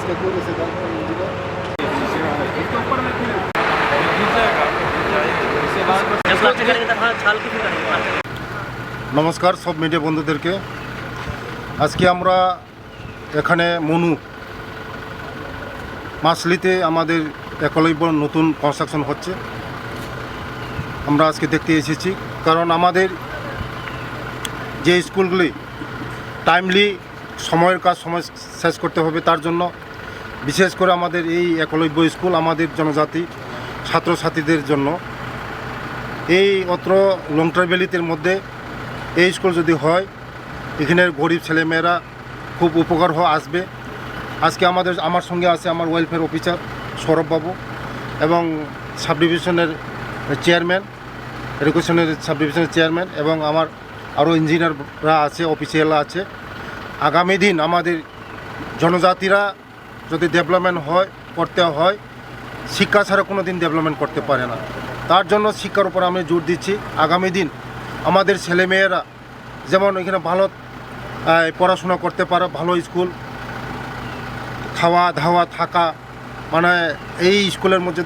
इसका पूरे से নমস্কার সব মিডিয়া বন্ধুদেরকে। আজকে আমরা এখানে মনু মাসলিতে আমাদের একলব্য নতুন কনস্ট্রাকশন হচ্ছে। আমরা আজকে দেখতে এসেছি কারণ আমাদের যে স্কুলগুলি টাইমলি সময়ের কাজ সময় শেষ করতে হবে, তার জন্য বিশেষ করে আমাদের এই একলব্য স্কুল আমাদের জনজাতি ছাত্রছাত্রীদের জন্য এই অত্র লংট্রা ভ্যালির মধ্যে এই স্কুল যদি হয়, এখানের গরিব ছেলেমেয়েরা খুব উপকার আসবে। আজকে আমার সঙ্গে আছে আমার ওয়েলফেয়ার অফিসার সৌরভবাবু এবং সাব ডিভিশনের চেয়ারম্যান, এডুকেশনের সাব ডিভিশনের চেয়ারম্যান এবং আমার আরও ইঞ্জিনিয়াররা আছে, অফিসিয়ালরা আছে। আগামী দিন আমাদের জনজাতিরা যদি ডেভেলপমেন্ট করতে হয়, শিক্ষা ছাড়া কোনো দিন ডেভেলপমেন্ট করতে পারে না। তার জন্য শিক্ষার উপর আমি জোর দিচ্ছি। আগামী দিন আমাদের ছেলেমেয়েরা যেমন এখানে ভালো পড়াশোনা করতে পারে, ভালো স্কুল, খাওয়া দাওয়া থাকা, মানে এই স্কুলের মধ্যে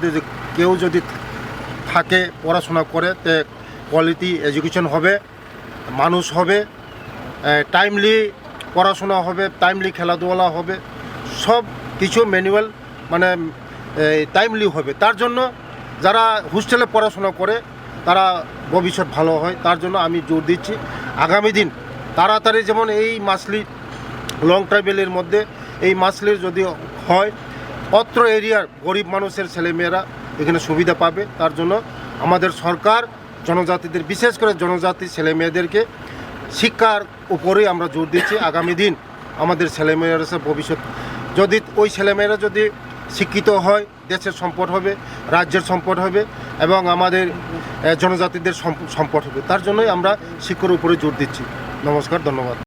কেউ যদি থাকে পড়াশোনা করে তে কোয়ালিটি এডুকেশন হবে, মানুষ হবে, টাইমলি পড়াশোনা হবে, টাইমলি খেলাধুলা হবে, সব কিছু ম্যানুয়াল মানে টাইমলি হবে। তার জন্য যারা হোস্টেলে পড়াশোনা করে তারা ভবিষ্যৎ ভালো হয়। তার জন্য আমি জোর দিচ্ছি আগামী দিন তাড়াতাড়ি যেমন এই মাসলি লং ট্রাভেলের মধ্যে এই মাসলির যদি হয়, অত্র এরিয়ার গরিব মানুষের ছেলেমেয়েরা এখানে সুবিধা পাবে। তার জন্য আমাদের সরকার জনজাতিদের, বিশেষ করে জনজাতি ছেলেমেয়েদেরকে শিক্ষার উপরেই আমরা জোর দিচ্ছি। আগামী দিন আমাদের ছেলেমেয়েরা ভবিষ্যৎ, যদি ওই ছেলেমেয়েরা যদি শিক্ষিত হয়, দেশের সম্পদ হবে, রাজ্যের সম্পদ হবে এবং আমাদের জনজাতিদের সম্পদ হবে। তার জন্যই আমরা শিক্ষার উপরে জোর দিচ্ছি। নমস্কার, ধন্যবাদ।